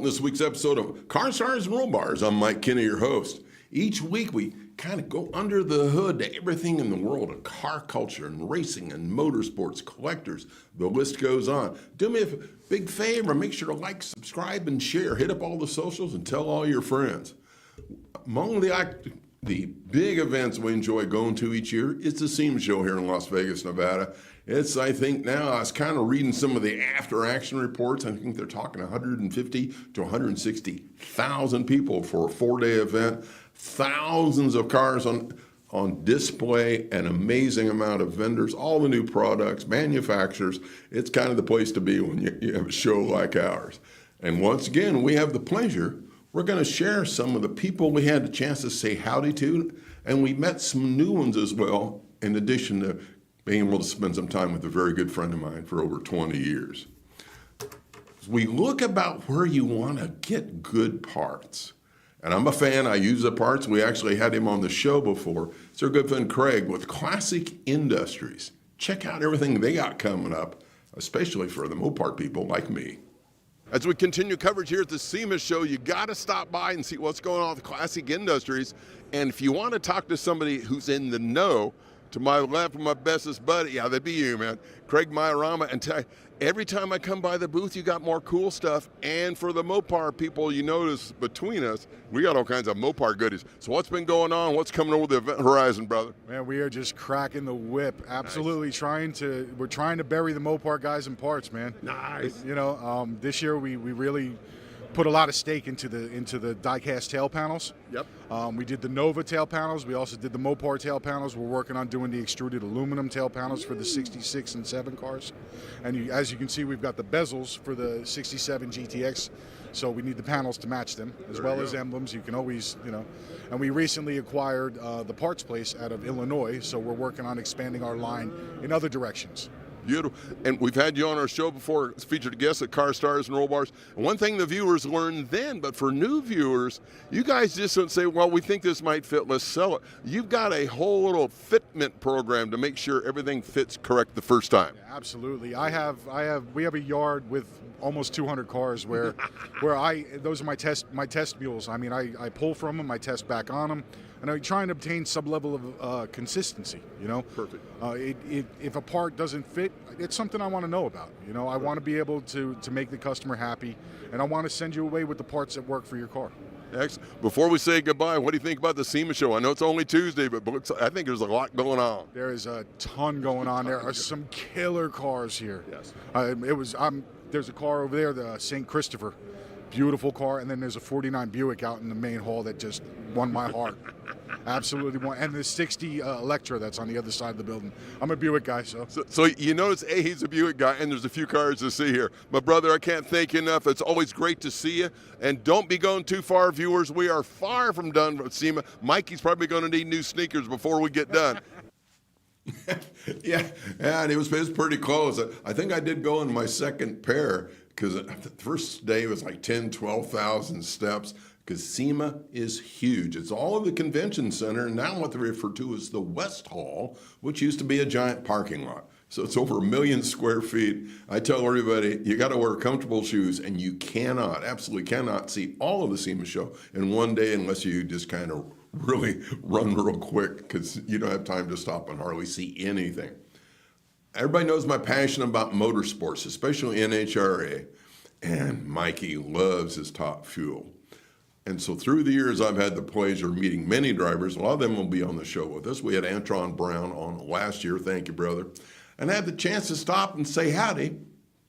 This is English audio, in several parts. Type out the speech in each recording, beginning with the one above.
this week's episode of Car Stars and Roll Bars. I'm Mike Kinney, your host. Each week we kind of go under the hood to everything in the world of car culture and racing and motorsports, collectors. The list goes on. Do me a big favor, make sure to like, subscribe, and share. Hit up all the socials and tell all your friends. Among the big events we enjoy going to each year is the SEMA show here in Las Vegas, Nevada. It's, I think now, I was kind of reading some of the after-action reports. I think they're talking 150 to 160,000 people for a 4-day event. Thousands of cars on display, an amazing amount of vendors, all the new products, manufacturers. It's kind of the place to be when you have a show like ours. And once again, we have the pleasure. We're going to share some of the people we had a chance to say howdy to, and we met some new ones as well, in addition to being able to spend some time with a very good friend of mine for over 20 years. As we look about where you want to get good parts, and I'm a fan, I use the parts. We actually had him on the show before. It's our good friend Craig with Classic Industries. Check out everything they got coming up, especially for the Mopar people like me. As we continue coverage here at the SEMA show, you got to stop by and see what's going on with Classic Industries. And if you want to talk to somebody who's in the know, to my left, my bestest buddy, yeah, that'd be you, man, Craig Maiorana. And every time I come by the booth, you got more cool stuff. And for the Mopar people, you notice between us, we got all kinds of Mopar goodies. So what's been going on? What's coming over the event horizon, brother? Man, we are just cracking the whip. Absolutely Nice. We're trying to bury the Mopar guys in parts, man. Nice. This year we really put a lot of stake into the die-cast tail panels. Yep. We did the Nova tail panels. We also did the Mopar tail panels. We're working on doing the extruded aluminum tail panels for the 66 and 7 cars. And as you can see, we've got the bezels for the 67 GTX. So we need the panels to match them, as well as emblems. You can always, And we recently acquired the parts place out of Illinois. So we're working on expanding our line in other directions. Beautiful. And we've had you on our show before, featured guests at Car Stars and Roll Bars. And one thing the viewers learned then, but for new viewers, you guys just don't say, well, we think this might fit, let's sell it. You've got a whole little fitment program to make sure everything fits correct the first time. Yeah, absolutely. We have a yard with almost 200 cars where those are my test mules. I mean, I pull from them, I test back on them. And I try and obtain some level of consistency, Perfect. If a part doesn't fit, it's something I want to know about. I want to be able to make the customer happy, and I want to send you away with the parts that work for your car. Excellent. Before we say goodbye, what do you think about the SEMA show? I know it's only Tuesday, but I think there's a lot going on. There is a ton going on. There are some killer cars here. Yes. There's a car over there, the St. Christopher. Beautiful car, and then there's a 49 Buick out in the main hall that just won my heart. Absolutely won. And the 60 Electra that's on the other side of the building. I'm a Buick guy, so you notice, he's a Buick guy, and there's a few cars to see here. My brother, I can't thank you enough. It's always great to see you, and don't be going too far, viewers. We are far from done with SEMA. Mikey's probably going to need new sneakers before we get done. Yeah, and it was pretty close. I think I did go in my second pair, because the first day was like 10, 12,000 steps, because SEMA is huge. It's all of the convention center, and now what they refer to as the West Hall, which used to be a giant parking lot. So it's over 1 million square feet. I tell everybody, you got to wear comfortable shoes, and you absolutely cannot see all of the SEMA show in one day unless you just kind of really run real quick, because you don't have time to stop and hardly see anything. Everybody knows my passion about motorsports, especially NHRA, and Mikey loves his Top Fuel. And so through the years, I've had the pleasure of meeting many drivers. A lot of them will be on the show with us. We had Antron Brown on last year. Thank you, brother. And I had the chance to stop and say howdy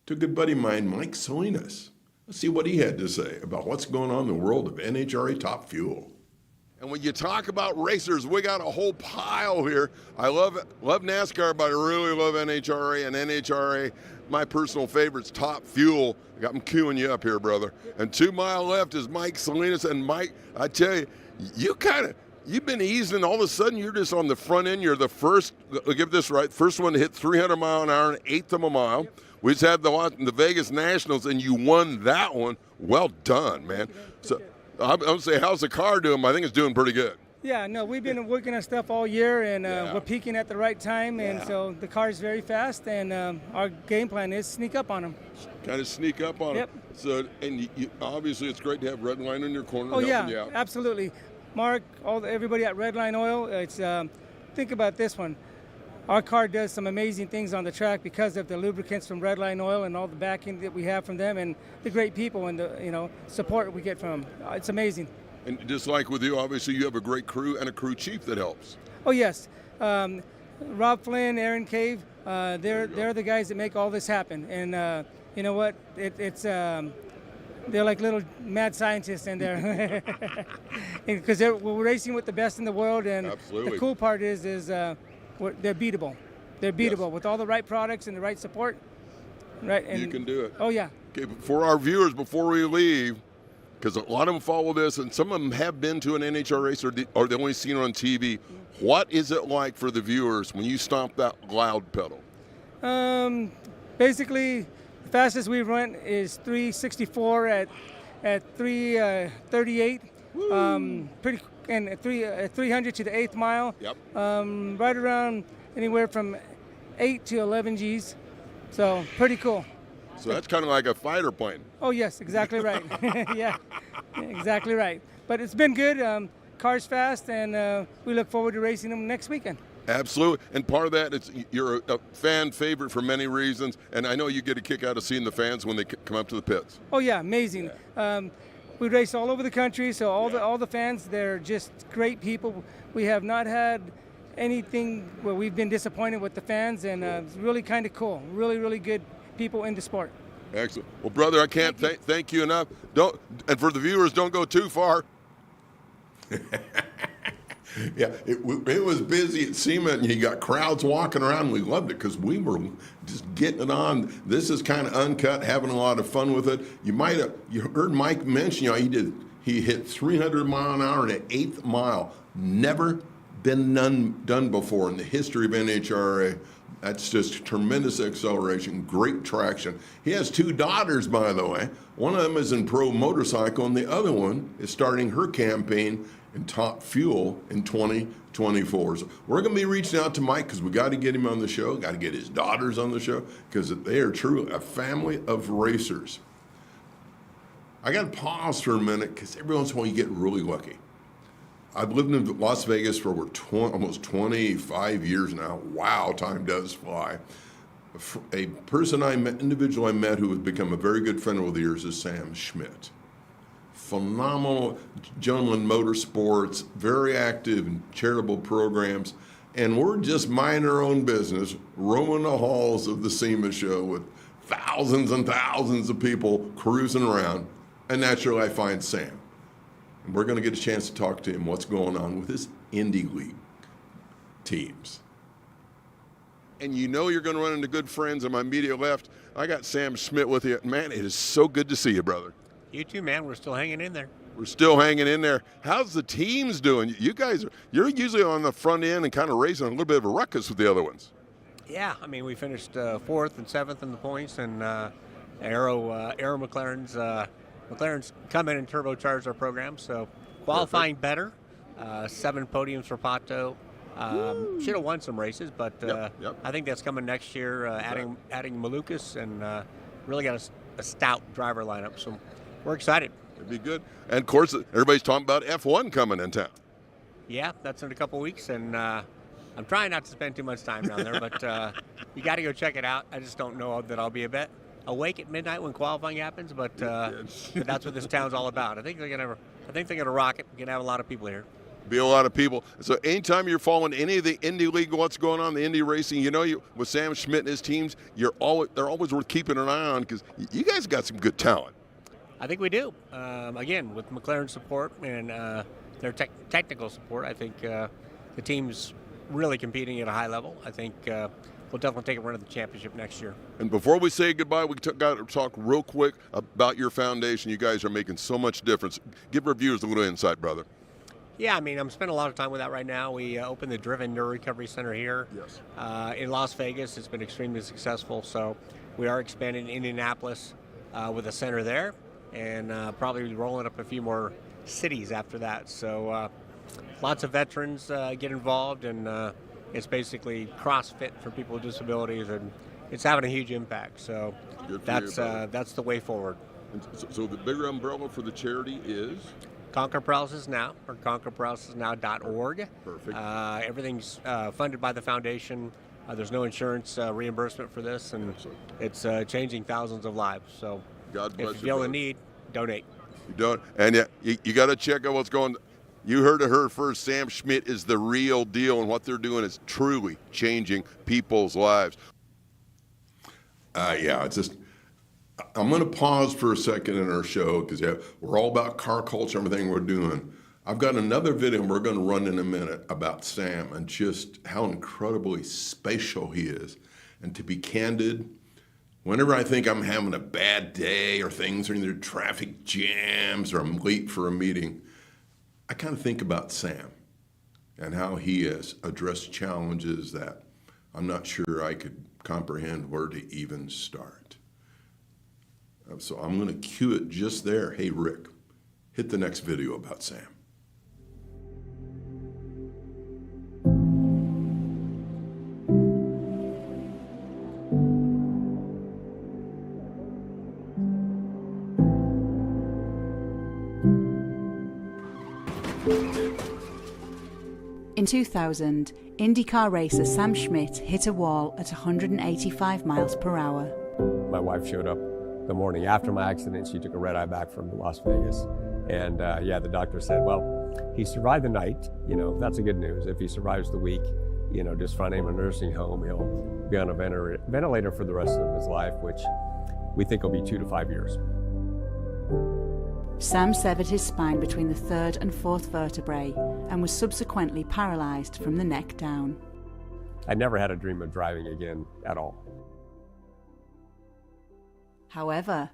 to a good buddy of mine, Mike Salinas. Let's see what he had to say about what's going on in the world of NHRA Top Fuel. And when you talk about racers, we got a whole pile here. I love NASCAR, but I really love NHRA. And NHRA, my personal favorite's Top Fuel. I got them queuing you up here, brother. And to my left is Mike Salinas. And Mike, I tell you, you've been easing. All of a sudden, you're just on the front end. You're the first, get this right, first one to hit 300 mile an hour in 1/8 of a mile. We just had the Vegas Nationals, and you won that one. Well done, man. So I'm going to say, how's the car doing? I think it's doing pretty good. Yeah, no, we've been working on stuff all year, and Yeah. we're peaking at the right time, and Yeah. so the car's very fast, and our game plan is sneak up on them. Kind of sneak up on Yep. them. So, and obviously it's great to have Redline in your corner Oh helping yeah, you out. absolutely. Mark, everybody at Redline Oil. It's think about this one. Our car does some amazing things on the track because of the lubricants from Redline Oil and all the backing that we have from them, and the great people and the support we get from them. It's amazing. And just like with you, obviously you have a great crew and a crew chief that helps. Oh yes, Rob Flynn, Aaron Cave. They're the guys that make all this happen, and you know what? They're like little mad scientists in there, because we're racing with the best in the world, and Absolutely. the cool part is they're beatable. They're beatable with all the right products and the right support. Right, and You can do it. Oh yeah. Okay, for our viewers, before we leave, because a lot of them follow this, and some of them have been to an NHRA race or they only seen it on TV. What is it like for the viewers when you stomp that loud pedal? Basically, the fastest we've run is 364 at 338. Pretty and at 300 to the 8th mile. Yep. Right around anywhere from 8 to 11 Gs. So pretty cool. So that's kind of like a fighter plane. Oh yes, exactly right. Yeah, exactly right. But it's been good. Car's fast, and we look forward to racing them next weekend. Absolutely, and part of that, you're a fan favorite for many reasons, and I know you get a kick out of seeing the fans when they come up to the pits. Oh yeah, amazing. We race all over the country, so all the fans, they're just great people. We have not had anything where we've been disappointed with the fans, and it's really kind of cool. Really, really good people in the sport. Excellent. Well, brother, I can't thank you enough. And for the viewers, don't go too far. Yeah, it was busy at SEMA, and you got crowds walking around. We loved it because we were just getting it on. This is kind of uncut, having a lot of fun with it. You heard Mike mention, he hit 300 mile an hour in an 8th mile. Never been done before in the history of NHRA. That's just tremendous acceleration, great traction. He has 2 daughters, by the way. One of them is in pro motorcycle, and the other one is starting her campaign in Top Fuel in 2024. So we're going to be reaching out to Mike because we got to get him on the show, got to get his daughters on the show because they are truly a family of racers. I got to pause for a minute because every once in a while you get really lucky. I've lived in Las Vegas for over almost 25 years now. Wow, time does fly. A individual I met who has become a very good friend over the years is Sam Schmidt. Phenomenal gentleman in motorsports, very active in charitable programs, and we're just minding our own business, roaming the halls of the SEMA show with thousands and thousands of people cruising around, and naturally I find Sam. And we're going to get a chance to talk to him what's going on with his Indy League teams. And you know you're going to run into good friends on my immediate left. I got Sam Schmidt with you. Man, it is so good to see you, brother. You too, man. We're still hanging in there. We're still hanging in there. How's the teams doing? You guys, you're usually on the front end and kind of raising a little bit of a ruckus with the other ones. Yeah, I mean, we finished 4th and 7th in the points, and McLaren's come in and turbocharged our program, so qualifying better. 7 podiums for Pato. Should have won some races, but Yep. I think that's coming next year. Adding Malukas and really got a stout driver lineup, so we're excited. It'd be good. And of course, everybody's talking about F1 coming in town. Yeah, that's in a couple weeks, and I'm trying not to spend too much time down there, but you got to go check it out. I just don't know that I'll be awake at midnight when qualifying happens, but that's what this town's all about. I think they're gonna rock it. We're gonna have a lot of people here. Be a lot of people. So anytime you're following any of the Indy League, what's going on, the Indy racing, with Sam Schmidt and his teams, they're always worth keeping an eye on because you guys got some good talent. I think we do. Again, with McLaren support and their technical support, I think the team's really competing at a high level. I think we'll definitely take a run at the championship next year. And before we say goodbye, we got to talk real quick about your foundation. You guys are making so much difference. Give our viewers a little insight, brother. Yeah, I mean, I'm spending a lot of time with that right now. We opened the Driven Neuro Recovery Center here in Las Vegas. It's been extremely successful, so we are expanding in Indianapolis with a center there, and probably rolling up a few more cities after that. So lots of veterans get involved, and it's basically CrossFit for people with disabilities, and it's having a huge impact. So that's the way forward. And so the bigger umbrella for the charity is? Conquer Paralysis Now, or conquerparalysisnow.org. Perfect. Everything's funded by the foundation. There's no insurance reimbursement for this, and it's changing thousands of lives. So God bless if you feel you, the need, donate. You don't, and you got to check out what's going. You heard it her first. Sam Schmidt is the real deal, and what they're doing is truly changing people's lives. Yeah, it's just. I'm going to pause for a second in our show because we're all about car culture, everything we're doing. I've got another video we're going to run in a minute about Sam and just how incredibly spatial he is. And to be candid, whenever I think I'm having a bad day or things are either traffic jams or I'm late for a meeting, I kind of think about Sam and how he has addressed challenges that I'm not sure I could comprehend where to even start. So I'm going to cue it just there. Hey, Rick, hit the next video about Sam. In 2000, IndyCar racer Sam Schmidt hit a wall at 185 miles per hour. My wife showed up the morning after my accident. She took a red eye back from Las Vegas. And the doctor said, well, he survived the night. That's a good news. If he survives the week, just find him a nursing home. He'll be on a ventilator for the rest of his life, which we think will be 2 to 5 years. Sam severed his spine between the third and fourth vertebrae and was subsequently paralyzed from the neck down. I never had a dream of driving again at all. However,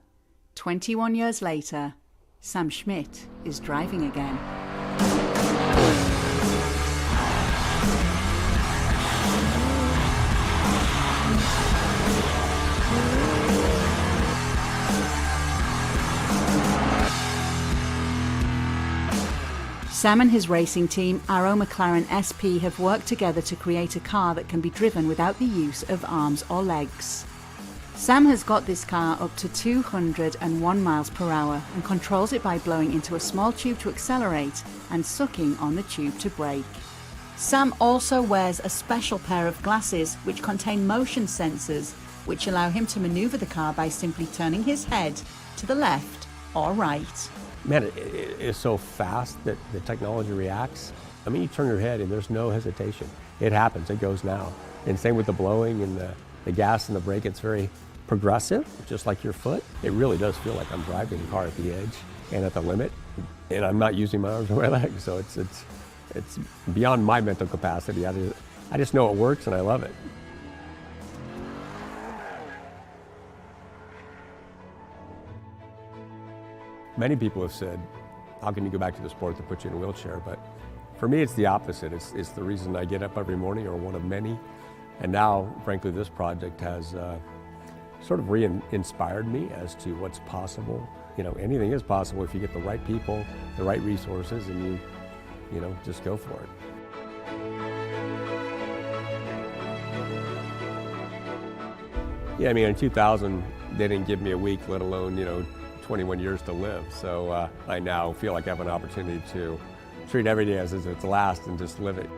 21 years later, Sam Schmidt is driving again. Sam and his racing team, Arrow McLaren SP, have worked together to create a car that can be driven without the use of arms or legs. Sam has got this car up to 201 miles per hour and controls it by blowing into a small tube to accelerate and sucking on the tube to brake. Sam also wears a special pair of glasses which contain motion sensors which allow him to maneuver the car by simply turning his head to the left or right. Man, it is so fast that the technology reacts. I mean, you turn your head and there's no hesitation. It happens, it goes now. And same with the blowing and the gas and the brake, it's very progressive, just like your foot. It really does feel like I'm driving the car at the edge and at the limit, and I'm not using my arms or my legs, so it's beyond my mental capacity. I just know it works and I love it. Many people have said, how can you go back to the sport that put you in a wheelchair? But for me, it's the opposite. It's the reason I get up every morning, or one of many. And now, frankly, this project has sort of re-inspired me as to what's possible. Anything is possible if you get the right people, the right resources, and you just go for it. Yeah, I mean, in 2000, they didn't give me a week, let alone, 21 years to live. So I now feel like I have an opportunity to treat every day as if it's the last and just live it.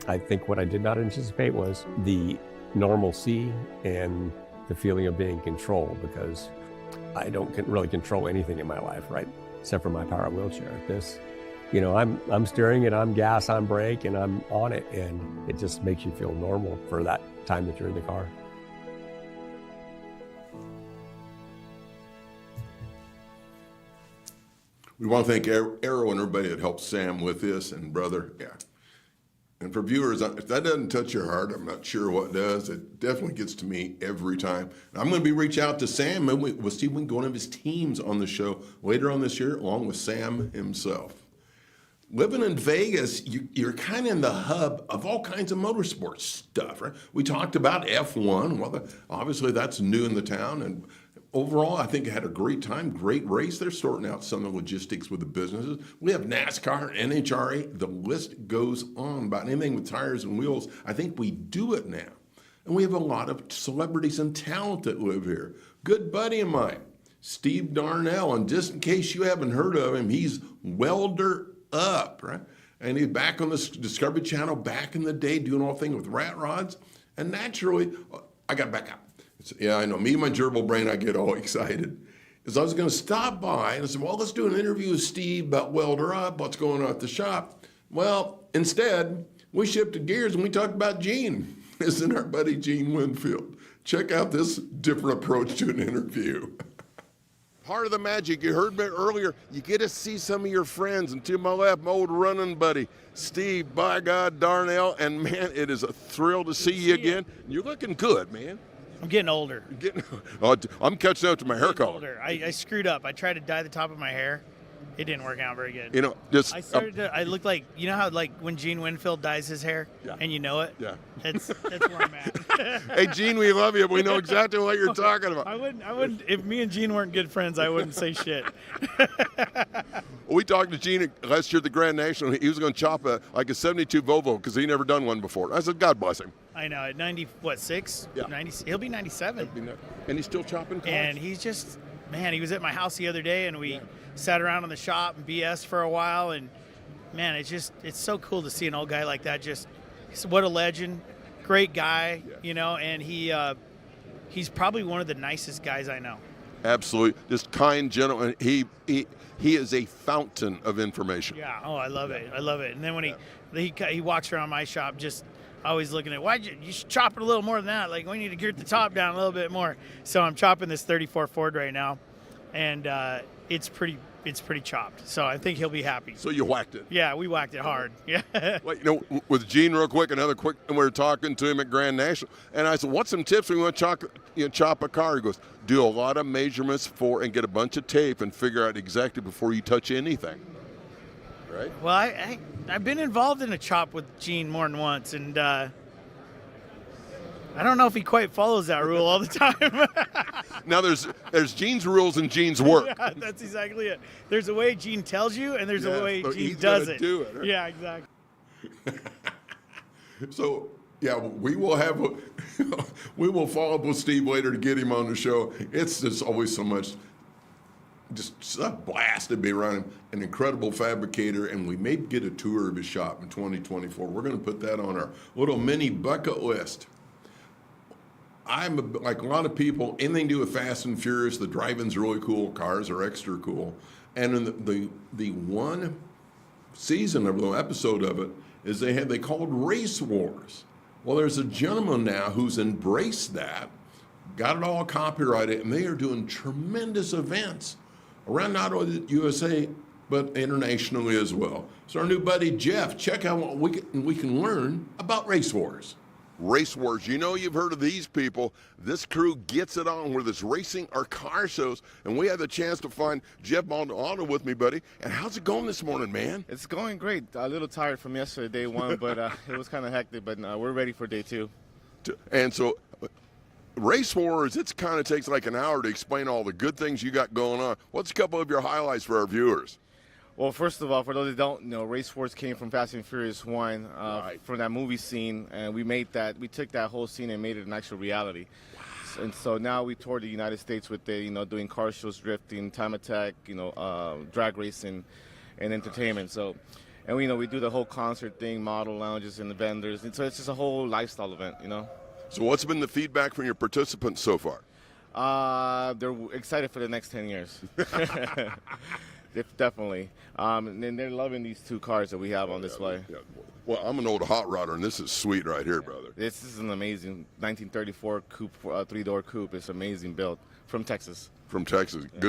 I think what I did not anticipate was the normalcy and the feeling of being in control, because I don't really control anything in my life, right? Except for my power wheelchair. This, I'm steering it, I'm gas, I'm brake, and I'm on it, and it just makes you feel normal for that time that you're in the car. We We want to thank Arrow and everybody that helped Sam with this, and brother, yeah. And for viewers, if that doesn't touch your heart, I'm not sure what does. It definitely gets to me every time. And I'm going to be reaching out to Sam, and we'll see if we can go one of his teams on the show later on this year, along with Sam himself. Living in Vegas, you're kind of in the hub of all kinds of motorsports stuff, right? We talked about F1. Well, obviously that's new in the town, and overall, I think it had a great time, great race. They're sorting out some of the logistics with the businesses. We have NASCAR, NHRA. The list goes on about anything with tires and wheels. I think we do it now. And we have a lot of celebrities and talent that live here. Good buddy of mine, Steve Darnell. And just in case you haven't heard of him, he's Weld Er Up, right? And he's back on the Discovery Channel back in the day doing all things with rat rods. And naturally, I got back out. Yeah, I know. Me and my gerbil brain, I get all excited. As I was going to stop by, and I said, well, let's do an interview with Steve about Weld Er Up, what's going on at the shop. Well, instead, we shifted gears and we talked about Gene. Isn't our buddy Gene Winfield? Check out this different approach to an interview. Part of the magic, you heard me earlier, you get to see some of your friends. And to my left, my old running buddy, Steve, by God, Darnell. And man, it is a thrill to see you again. You're looking good, man. I'm getting older. I'm catching up to my hair color. Older. I screwed up. I tried to dye the top of my hair. It didn't work out very good. You know, just I looked like, you know how like when Gene Winfield dyes his hair, and you know it. Yeah. That's where I'm at. Hey, Gene, we love you. We know exactly what you're talking about. I wouldn't. If me and Gene weren't good friends, I wouldn't say shit. We talked to Gene last year at the Grand National. He was going to chop a 72 Volvo because he never done one before. I said, God bless him. I know. At 6? Yeah. 90. He'll be 97. And he's still chopping cars. And he's just, man, he was at my house the other day, and we sat around in the shop and BS for a while. And, man, it's so cool to see an old guy like that. Just, what a legend. Great guy, you know, and he's probably one of the nicest guys I know. Absolutely. Just kind, gentle. He is a fountain of information. Yeah. Oh, I love it. I love it. And then when he walks around my shop, just always looking at, you should chop it a little more than that. Like, we need to get the top down a little bit more. So I'm chopping this 34 Ford right now, and it's pretty chopped. So I think he'll be happy. So you whacked it. Yeah, we whacked it hard. Yeah. Well, you know, with Gene, real quick, and we were talking to him at Grand National, and I said, what's some tips when you want to chop a car? He goes, do a lot of measurements and get a bunch of tape and figure out exactly before you touch anything. Right? Well, I've been involved in a chop with Gene more than once, and I don't know if he quite follows that rule all the time. Now, there's Gene's rules and Gene's work. Yeah, that's exactly it. There's a way Gene tells you, and there's a way so Gene he's does gonna it. Do it, right? Yeah, exactly. So, yeah, we will follow up with Steve later to get him on the show. It's just always so much, just a blast to be around him. An incredible fabricator, and we may get a tour of his shop in 2024. We're going to put that on our little mini bucket list. Like a lot of people, anything to do with Fast and Furious, the driving's really cool, cars are extra cool. And in the one season of the episode of it is they called Race Wars. Well, there's a gentleman now who's embraced that, got it all copyrighted, and they are doing tremendous events around not only the USA, but internationally as well. So our new buddy Jeff, check out what we can learn about Race Wars. Race Wars, you know, you've heard of these people. This crew gets it on, whether it's racing or car shows, and we had the chance to find Jeff Maldonado with me, buddy. And how's it going this morning, man? It's going great. A little tired from yesterday, day one, but it was kind of hectic, but we're ready for day two. And so Race Wars, it kind of takes like an hour to explain all the good things you got going on. What's a couple of your highlights for our viewers? Well, first of all, for those that don't know, Race Wars came from Fast and Furious 1, Right. from that movie scene, and we took that whole scene and made it an actual reality. Wow. And so now we tour the United States with it, doing car shows, drifting, time attack, drag racing, and entertainment. So, and we do the whole concert thing, model lounges and the vendors, and so it's just a whole lifestyle event, So what's been the feedback from your participants so far? They're excited for the next 10 years. Definitely. And they're loving these two cars that we have on display. Yeah. Well, I'm an old hot rodder, and this is sweet right here, brother. This is an amazing 1934 coupe, three-door coupe. It's an amazing build from Texas. From Texas. Yeah.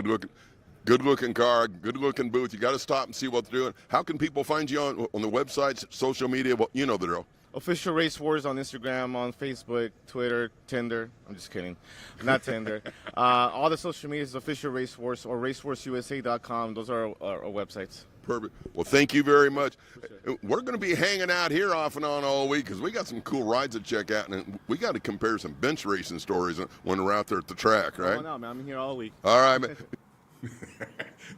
Good looking car, good looking booth. You got to stop and see what they're doing. How can people find you on the websites, social media? Well, you know the drill. Official Race Wars on Instagram, on Facebook, Twitter, Tinder. I'm just kidding. Not Tinder. All the social media is Official Race Wars or racewarsusa.com. Those are our websites. Perfect. Well, thank you very much. We're going to be hanging out here off and on all week because we got some cool rides to check out, and we got to compare some bench racing stories when we're out there at the track, right? Oh, no, man. I'm here all week. All right, man.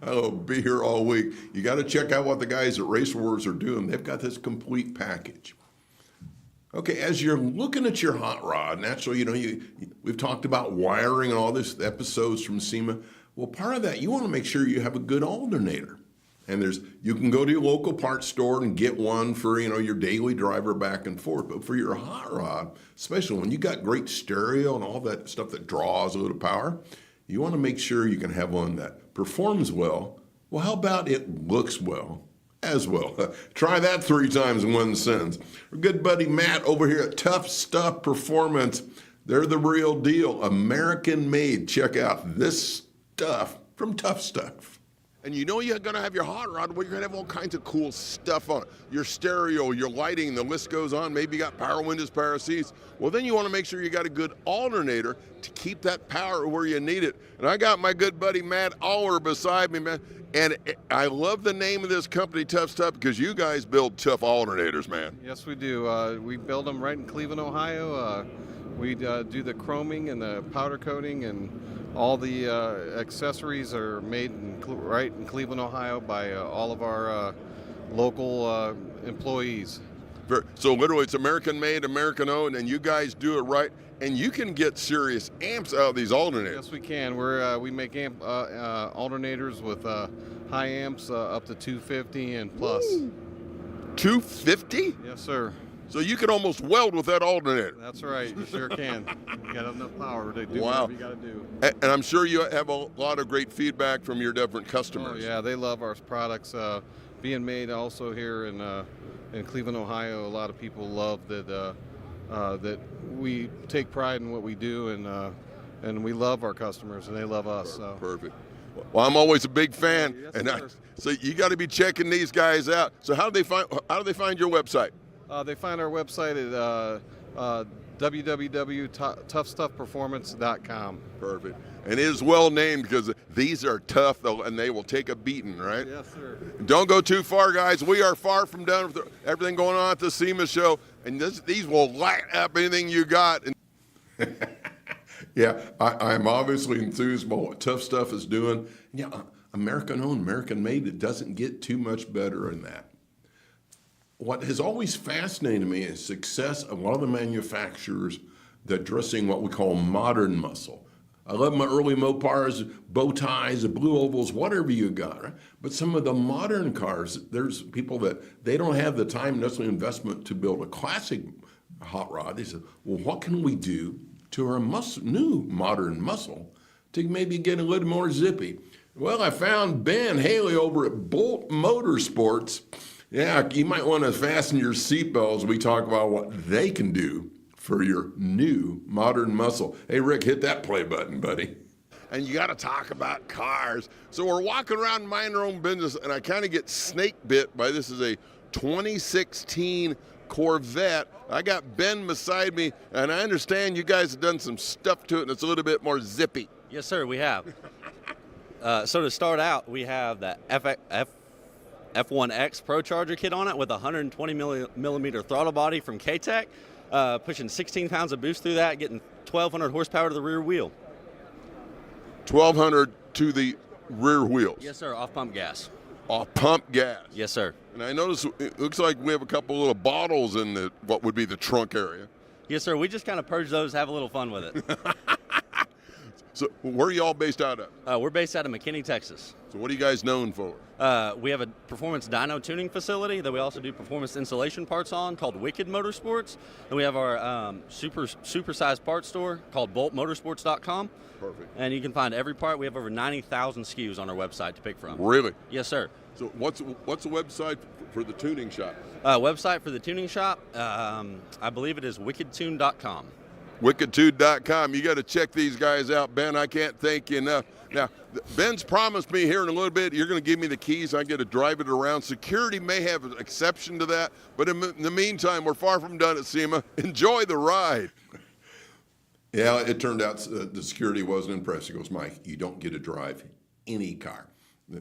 I'll be here all week. You got to check out what the guys at Race Wars are doing. They've got this complete package. Okay, as you're looking at your hot rod, naturally, we've talked about wiring and all this episodes from SEMA. Well, part of that, you want to make sure you have a good alternator. And you can go to your local parts store and get one for, your daily driver back and forth. But for your hot rod, especially when you got great stereo and all that stuff that draws a little power, you want to make sure you can have one that performs well. Well, how about it looks well as well? Try that 3 times in one sentence. Our good buddy Matt over here at Tuff Stuff Performance, they're the real deal, American made. Check out this stuff from Tuff Stuff. And you're going to have your hot rod, well, you're going to have all kinds of cool stuff on it. Your stereo, your lighting, the list goes on. Maybe you got power windows, power seats. Well, then you want to make sure you got a good alternator to keep that power where you need it. And I got my good buddy Matt Aller beside me, man. And I love the name of this company, Tuff Stuff, because you guys build tough alternators, man. Yes, we do. We build them right in Cleveland, Ohio. We do the chroming and the powder coating, and all the accessories are made right in Cleveland, Ohio by all of our local employees. So literally it's American made, American owned, and you guys do it right. And you can get serious amps out of these alternators. Yes, we can. We make alternators with high amps up to 250 and plus. 250? Yes, sir. So you can almost weld with that alternator. That's right. You sure can. You got enough power to do wow. whatever you got to do. And I'm sure you have a lot of great feedback from your different customers. Oh, yeah, they love our products. Being made also here in Cleveland, Ohio, a lot of people love that we take pride in what we do, and we love our customers, and they love us. So. Perfect. Well, I'm always a big fan, yes, so you got to be checking these guys out. So how do they find your website? They find our website at www.tuffstuffperformance.com. Perfect. And it is well named because these are tough, though, and they will take a beating, right? Yes, sir. Don't go too far, guys. We are far from done with everything going on at the SEMA show, and these will light up anything you got. Yeah, I'm obviously enthused by what Tuff Stuff is doing. Yeah, American owned, American made. It doesn't get too much better than that. What has always fascinated me is success of a lot of the manufacturers that dressing what we call modern muscle. I love my early Mopars, bow ties, the blue ovals, whatever you got, right? But some of the modern cars, there's people that they don't have the time, necessarily investment to build a classic hot rod. They said, well, what can we do to our new modern muscle to maybe get a little more zippy? Well, I found Ben Haley over at Bolt Motorsports. Yeah, you might want to fasten your seatbelts. We talk about what they can do for your new modern muscle. Hey, Rick, hit that play button, buddy. And you got to talk about cars. So we're walking around minding our own business, and I kind of get snake bit by this is a 2016 Corvette. I got Ben beside me, and I understand you guys have done some stuff to it, and it's a little bit more zippy. Yes, sir, we have. So to start out, we have the F1X Pro Charger kit on it with a 120 millimeter throttle body from K-Tech, pushing 16 pounds of boost through that, getting 1,200 horsepower to the rear wheel. 1,200 to the rear wheels? Yes, sir, off pump gas. Off pump gas? Yes, sir. And I notice it looks like we have a couple little bottles in what would be the trunk area. Yes, sir, we just kind of purge those, have a little fun with it. So where are y'all based out of? We're based out of McKinney, Texas. So what are you guys known for? We have a performance dyno tuning facility that we also do performance insulation parts on called Wicked Motorsports. And we have our super-sized parts store called boltmotorsports.com. Perfect. And you can find every part. We have over 90,000 SKUs on our website to pick from. Really? Yes, sir. So what's the website for the tuning shop? Website for the tuning shop, I believe it is wickedtune.com. Wicketude.com. You got to check these guys out, Ben. I can't thank you enough. Now, Ben's promised me here in a little bit, you're going to give me the keys. I get to drive it around. Security may have an exception to that, but in the meantime, we're far from done at SEMA. Enjoy the ride. Yeah, it turned out the security wasn't impressed. He goes, Mike, you don't get to drive any car,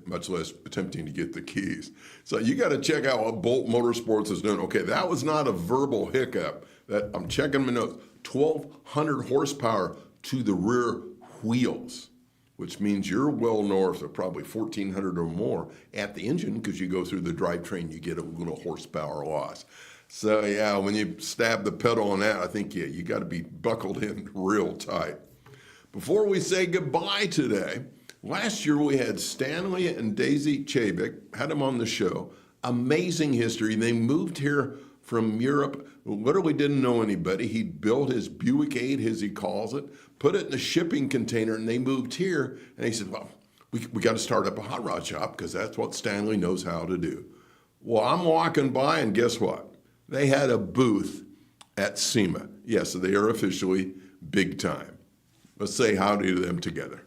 much less attempting to get the keys. So you got to check out what Bolt Motorsports is doing. Okay, that was not a verbal hiccup. That I'm checking my notes. 1,200 horsepower to the rear wheels, which means you're well north of probably 1,400 or more at the engine because you go through the drivetrain, you get a little horsepower loss. So yeah, when you stab the pedal on that, I think you got to be buckled in real tight. Before we say goodbye today, last year we had Stanley and Daisy Chavik, had them on the show. Amazing history. They moved here from Europe, literally didn't know anybody. He built his Buick 8, as he calls it, put it in a shipping container, and they moved here. And he said, well, we got to start up a hot rod shop because that's what Stanley knows how to do. Well, I'm walking by, and guess what? They had a booth at SEMA. Yes, they are officially big time. Let's say howdy to them together.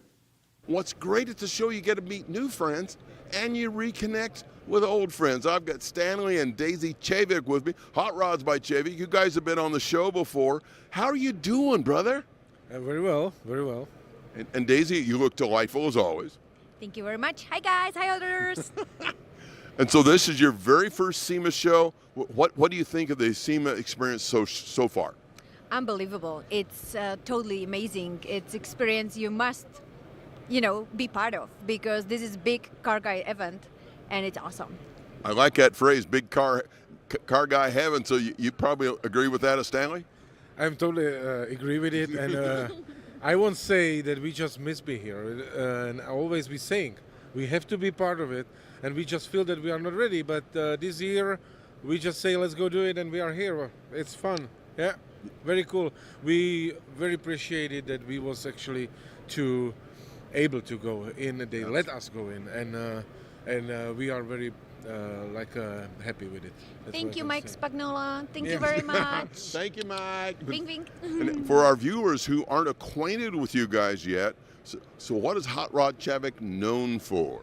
What's great at the show, you get to meet new friends and you reconnect with old friends. I've got Stanley and Daisy Chavik with me. Hot Rods by Chavik. You guys have been on the show before. How are you doing, brother? Very well, very well. And Daisy, you look delightful as always. Thank you very much. Hi guys, hi others. And so this is your very first SEMA show. What do you think of the SEMA experience so far? Unbelievable. It's totally amazing. It's experience you must, be part of because this is big car guy event and it's awesome. I like that phrase, big car guy heaven. So you probably agree with that, Stanley? I totally agree with it. And I won't say that we just miss being here. And I always be saying we have to be part of it. And we just feel that we are not ready. But this year, we just say, let's go do it. And we are here. It's fun. Yeah, very cool. We very appreciated that we was actually able to go in. They let us go in. And we are very happy with it. That's Thank you, Mike Spagnola. Thank you very much. Thank you, Mike. Bing, bing. And for our viewers who aren't acquainted with you guys yet, so what is Hot Rod Chavik known for?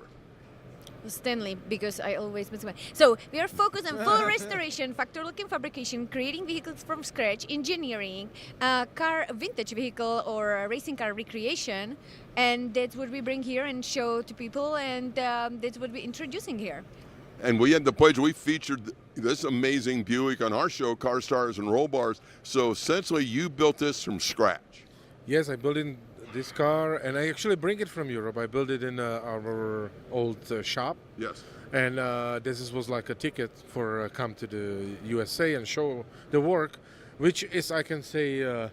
Stanley, because I always miss one. So we are focused on full restoration, factory-looking fabrication, creating vehicles from scratch, engineering, car vintage vehicle or racing car recreation, and that's what we bring here and show to people, and that's what we're introducing here. And we had the pleasure, we featured this amazing Buick on our show, Car Stars and Roll Bars. So essentially you built this from scratch. Yes, I built in this car, and I actually bring it from Europe. I built it in our old shop. Yes. And this was like a ticket for come to the USA and show the work, which is, I can say,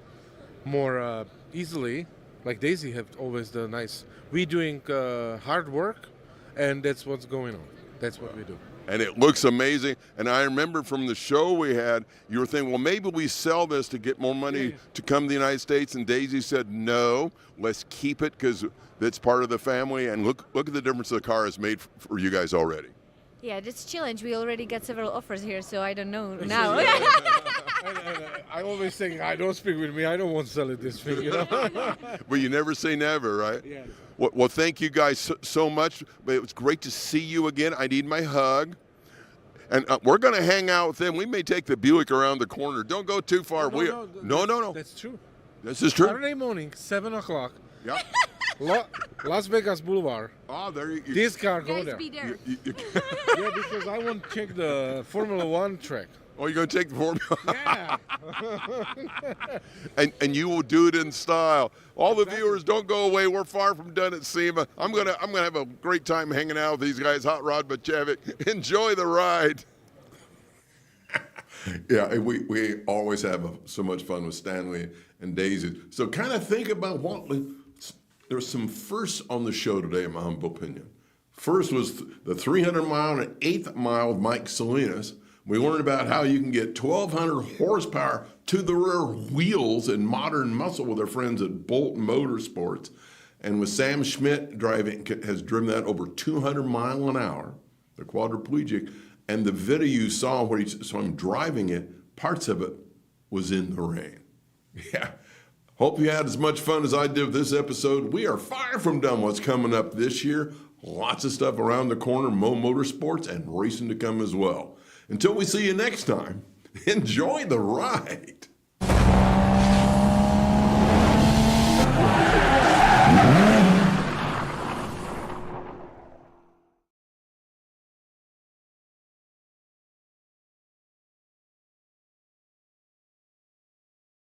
more easily. Like Daisy have always done nice. We doing hard work, and that's what's going on. That's what we do. And it looks amazing. And I remember from the show we had, you were thinking, well, maybe we sell this to get more money to come to the United States. And Daisy said, no, let's keep it because it's part of the family. And look at the difference the car has made for you guys already. Yeah, that's challenge. We already got several offers here, so I don't know now. I always think, don't speak with me. I don't want to sell it this thing, But you never say never, right? Yeah. Well, thank you guys so much. But it was great to see you again. I need my hug. And we're going to hang out with them. We may take the Buick around the corner. Don't go too far. No. That's true. This is true. Saturday morning, 7 o'clock. Yeah. Las Vegas Boulevard. Oh, there you go. This car go Guys, there. be there. Yeah, because I want to check the Formula One track. Oh, you're going to take the Formula? Yeah. and you will do it in style. All the viewers, don't go away. We're far from done at SEMA. I'm gonna have a great time hanging out with these guys, Hot Rod by Chavik. Enjoy the ride. Yeah, we always have so much fun with Stanley and Daisy. So kind of think about there's some firsts on the show today, in my humble opinion. First was the 300-mile and 8th mile with Mike Salinas. We learned about how you can get 1,200 horsepower to the rear wheels and modern muscle with our friends at Bolt Motorsports. And with Sam Schmidt has driven that over 200 miles an hour, the quadriplegic. And the video you saw where you saw him driving it, parts of it was in the rain. Yeah, Hope you had as much fun as I did with this episode. We are far from done what's coming up this year. Lots of stuff around the corner, motorsports, and racing to come as well. Until we see you next time, enjoy the ride.